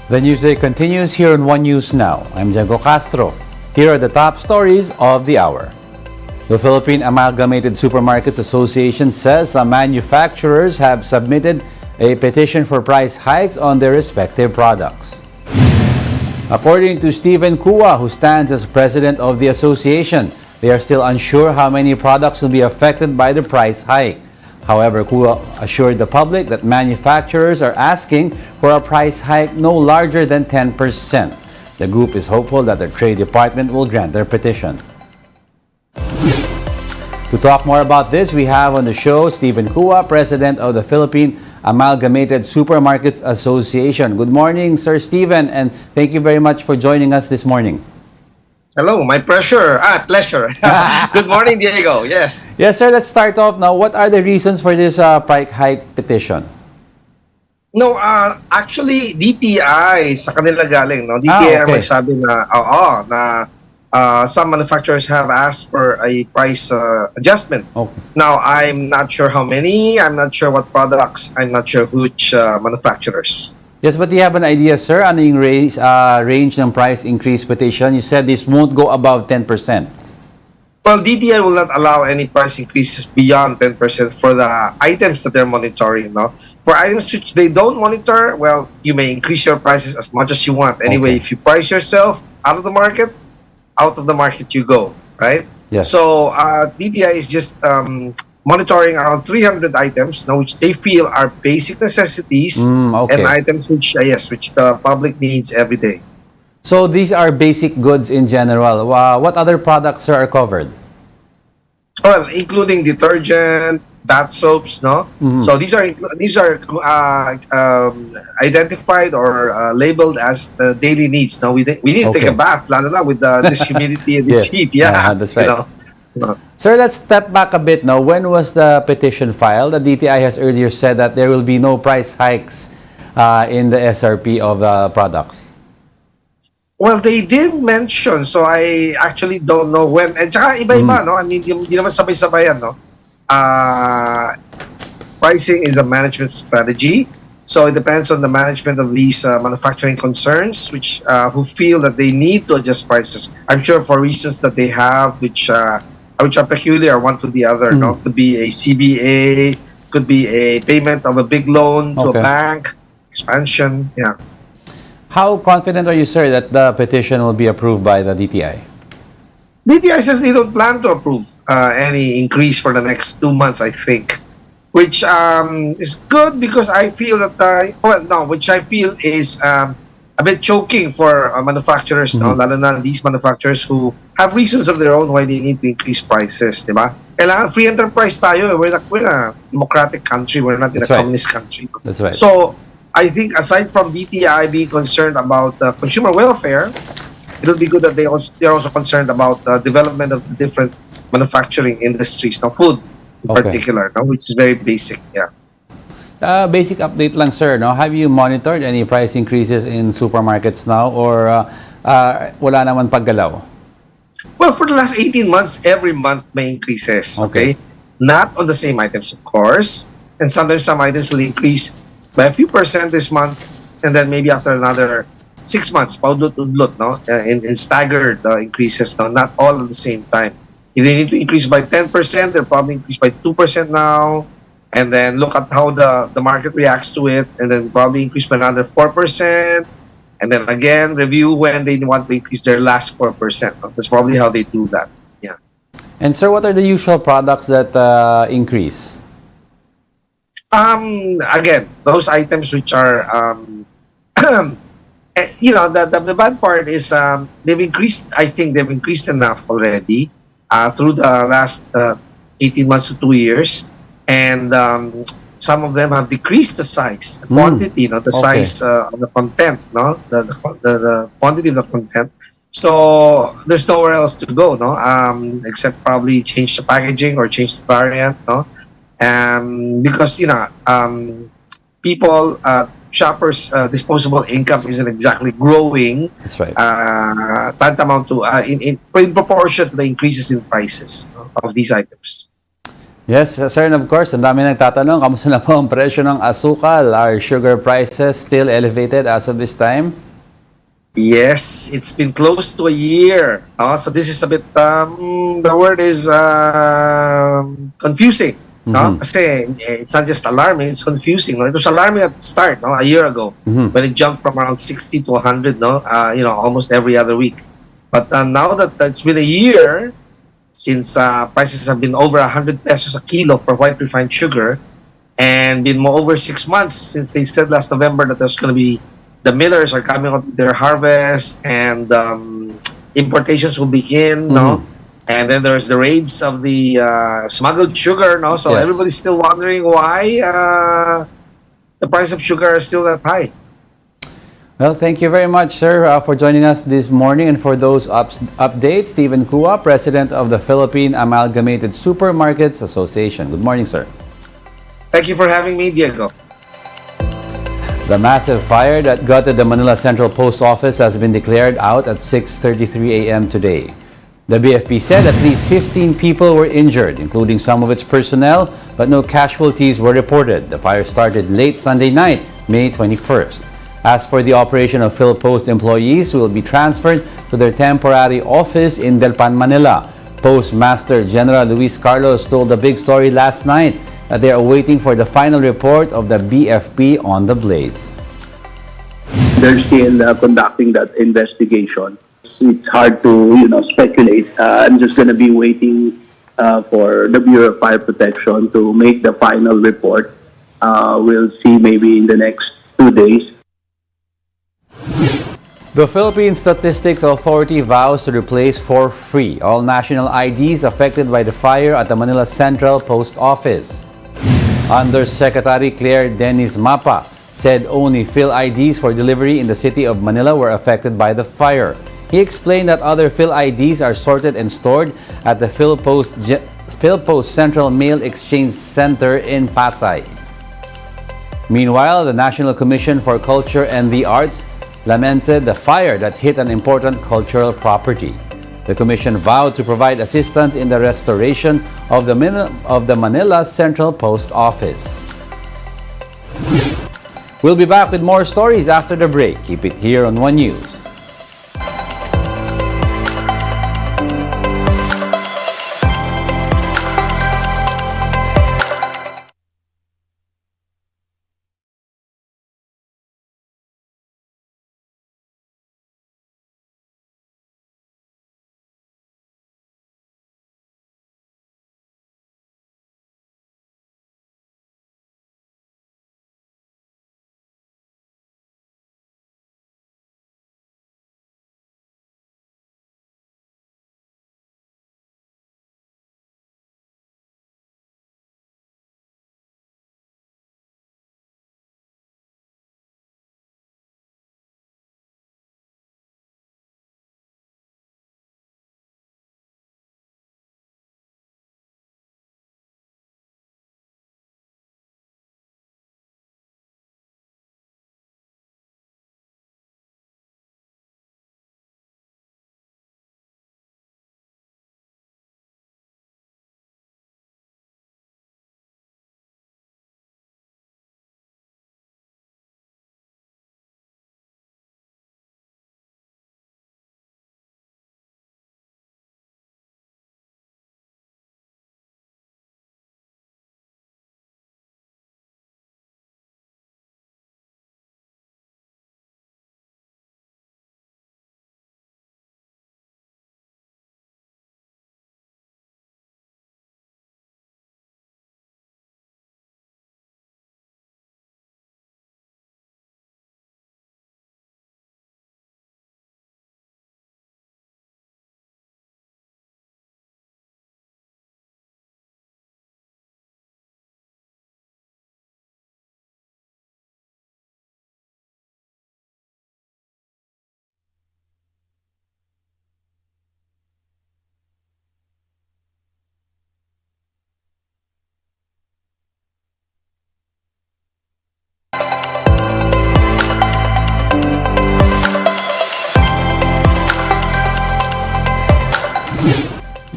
The news day continues here on One News Now. I'm Diego Castro. Here are the top stories of the hour. The Philippine Amalgamated Supermarkets Association says some manufacturers have submitted a petition for price hikes on their respective products. According to Stephen Kua, who stands as president of the association, they are still unsure how many products will be affected by the price hike. However, Kua assured the public that manufacturers are asking for a price hike no larger than 10%. The group is hopeful that the Trade Department will grant their petition. To talk more about this, we have on the show Stephen Kua, President of the Philippine Amalgamated Supermarkets Association. Good morning, Sir Stephen, and thank you very much for joining us this morning. Hello, my pleasure. Pleasure. Good morning, Diego. Yes. Yes, sir. Let's start off now. What are the reasons for this price hike petition? No, actually, DTI sa kanila galing. No? DTI ang magsabi na, some manufacturers have asked for a price adjustment. Okay. Now, I'm not sure how many. I'm not sure what products. I'm not sure which manufacturers. Yes, but do you have an idea, sir? Ano yung range ng price increase petition? You said this won't go above 10%. Well, DTI will not allow any price increases beyond 10% for the items that they're monitoring. No? For items which they don't monitor, well, you may increase your prices as much as you want. Anyway, if you price yourself out of the market you go, right? Yes. So DTI is just monitoring around 300 items now, which they feel are basic necessities and items which the public needs every day. So these are basic goods in general. What other products are covered? Well, including detergent, bath soaps, no. So these are identified or labeled as daily needs. Now we need to take a bath, lalo na with this humidity and this heat. Yeah, that's right. You know. Sir, let's step back a bit now. When was the petition filed? The DTI has earlier said that there will be no price hikes in the SRP of products. Well, they did mention, so I actually don't know when. And saka iba-iba, no? I mean, hindi naman sabay-sabayan, no? Pricing is a management strategy. So it depends on the management of these manufacturing concerns, which who feel that they need to adjust prices. I'm sure for reasons that they have, which are peculiar one to the other. No, could be a CBA, could be a payment of a big loan to a bank, expansion. Yeah. How confident are you, sir, that the petition will be approved by the DTI? DTI says they don't plan to approve any increase for the next 2 months, I think, which is good because I feel that which I feel is a bit choking for manufacturers, no? Lalo na these manufacturers who have reasons of their own why they need to increase prices, di ba? Kailangan free enterprise tayo. We're a democratic country. We're not in a communist country. That's right. So I think aside from DTI being concerned about consumer welfare, it'll be good that they're also concerned about the development of the different manufacturing industries, now food in particular, no? Which is very basic. Yeah. Basic update lang, sir. No? Have you monitored any price increases in supermarkets now, or wala naman paggalaw? Well, for the last 18 months, every month may increases. Okay, not on the same items, of course, and sometimes some items will increase by a few percent this month, and then maybe after another 6 months, paudlot-udlot, no, in staggered increases, no, not all at the same time. If they need to increase by 10%, they'll probably increase by 2% now. And then look at how the market reacts to it, and then probably increase by another 4%, and then again review when they want to increase their last 4%. That's probably how they do that. Yeah. And sir, what are the usual products that increase? Again, those items which are the bad part is they've increased. I think they've increased enough already through the last 18 months to 2 years. And some of them have decreased the size, the quantity, the size of the content, no, the quantity of the content. So there's nowhere else to go, no, except probably change the packaging or change the variant, no, because people, shoppers' disposable income isn't exactly growing. That's right. Tantamount to in proportion to the increases in prices of these items. Yes, sir, and of course, ang dami nagtatanong, kamusta na po ang presyo ng asukal? Are sugar prices still elevated as of this time? Yes, it's been close to a year. So this is a bit, the word is confusing. No? Kasi it's not just alarming, it's confusing. No? It was alarming at the start, no? A year ago, when it jumped from around 60 to 100, no? Almost every other week. But now that it's been a year since prices have been over 100 pesos a kilo for white refined sugar, and been more over 6 months since they said last November that there's going to be, the millers are coming up with their harvest, and importations will be in, no? And then there's the raids of the smuggled sugar, no? So Yes. everybody's still wondering why the price of sugar is still that high. Well, thank you very much, sir, for joining us this morning and for those updates. Stephen Kua, President of the Philippine Amalgamated Supermarkets Association. Good morning, sir. Thank you for having me, Diego. The massive fire that gutted the Manila Central Post Office has been declared out at 6:33 a.m. today. The BFP said at least 15 people were injured, including some of its personnel, but no casualties were reported. The fire started late Sunday night, May 21st. As for the operation of PhilPost employees, who will be transferred to their temporary office in Delpan, Manila. Postmaster General Luis Carlos told the big story last night that they are waiting for the final report of the BFP on the blaze. They're still conducting that investigation. It's hard to speculate. I'm just going to be waiting for the Bureau of Fire Protection to make the final report. We'll see maybe in the next 2 days. The Philippine Statistics Authority vows to replace for free all national IDs affected by the fire at the Manila Central Post Office. Undersecretary Claire Dennis Mapa said only PhilIDs for delivery in the city of Manila were affected by the fire. He explained that other PhilIDs are sorted and stored at the PhilPost Central Mail Exchange Center in Pasay. Meanwhile, the National Commission for Culture and the Arts lamented the fire that hit an important cultural property. The commission vowed to provide assistance in the restoration of the Manila Central Post Office. We'll be back with more stories after the break. Keep it here on One News.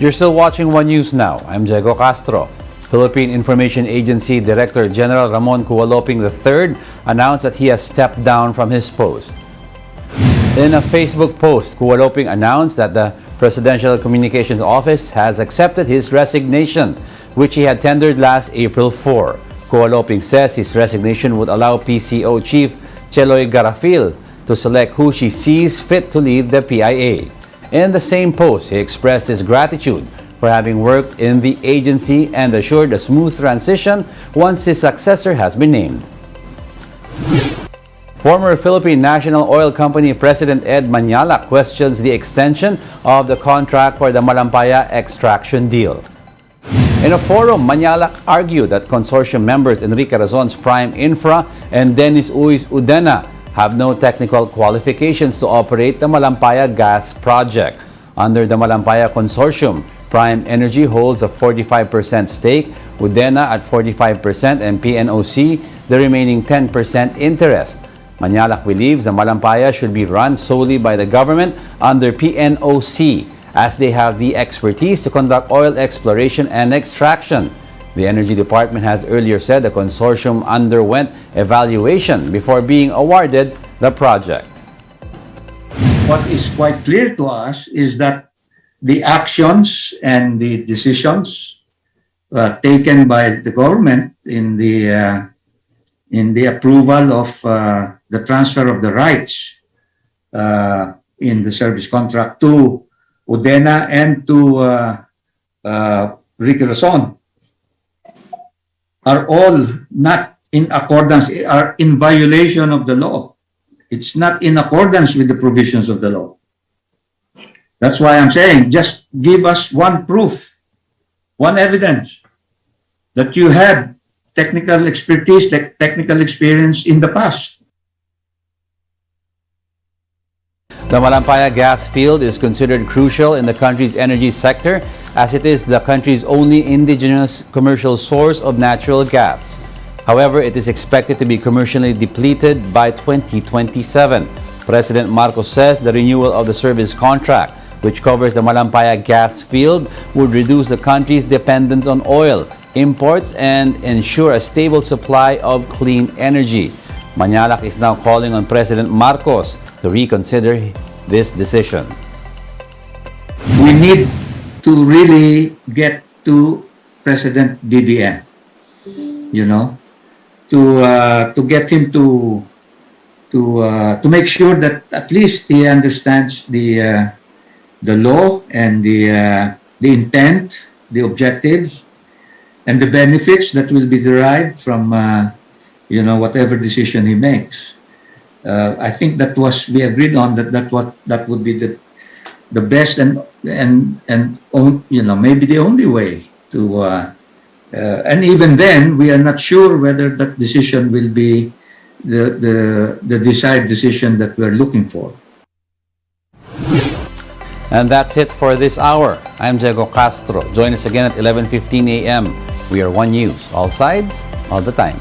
You're still watching One News Now. I'm Diego Castro. Philippine Information Agency Director General Ramon Kualoping III announced that he has stepped down from his post. In a Facebook post, Kualoping announced that the Presidential Communications Office has accepted his resignation, which he had tendered last April 4. Kualoping says his resignation would allow PCO Chief Cheloy Garafil to select who she sees fit to lead the PIA. In the same post, he expressed his gratitude for having worked in the agency and assured a smooth transition once his successor has been named. Former Philippine National Oil Company President Ed Manyala questions the extension of the contract for the Malampaya extraction deal. In a forum, Manyala argued that consortium members Enrique Razon's Prime Infra and Dennis Uy's Udena have no technical qualifications to operate the Malampaya gas project. Under the Malampaya Consortium, Prime Energy holds a 45% stake, Udena at 45% and PNOC the remaining 10% interest. Manyalak believes the Malampaya should be run solely by the government under PNOC as they have the expertise to conduct oil exploration and extraction. The Energy Department has earlier said the consortium underwent evaluation before being awarded the project. What is quite clear to us is that the actions and the decisions taken by the government in the approval of the transfer of the rights in the service contract to Udena and to Ricky Razon are all not in accordance, are in violation of the law. It's not in accordance with the provisions of the law. That's why I'm saying, just give us one proof, one evidence that you had technical expertise, technical experience in the past. The Malampaya gas field is considered crucial in the country's energy sector as it is the country's only indigenous commercial source of natural gas. However, it is expected to be commercially depleted by 2027. President Marcos says the renewal of the service contract, which covers the Malampaya gas field, would reduce the country's dependence on oil imports and ensure a stable supply of clean energy. Manyalak is now calling on President Marcos to reconsider this decision. We need to really get to President BBM, you know, to get him to make sure that at least he understands the law and the intent, the objectives, and the benefits that will be derived from whatever decision he makes. I think that we agreed on that would be the best and maybe the only way to and even then we are not sure whether that decision will be the desired decision that we're looking for. And that's it for this hour. I'm Diego Castro. Join us again at 11:15 a.m. We are One News, all sides, all the time.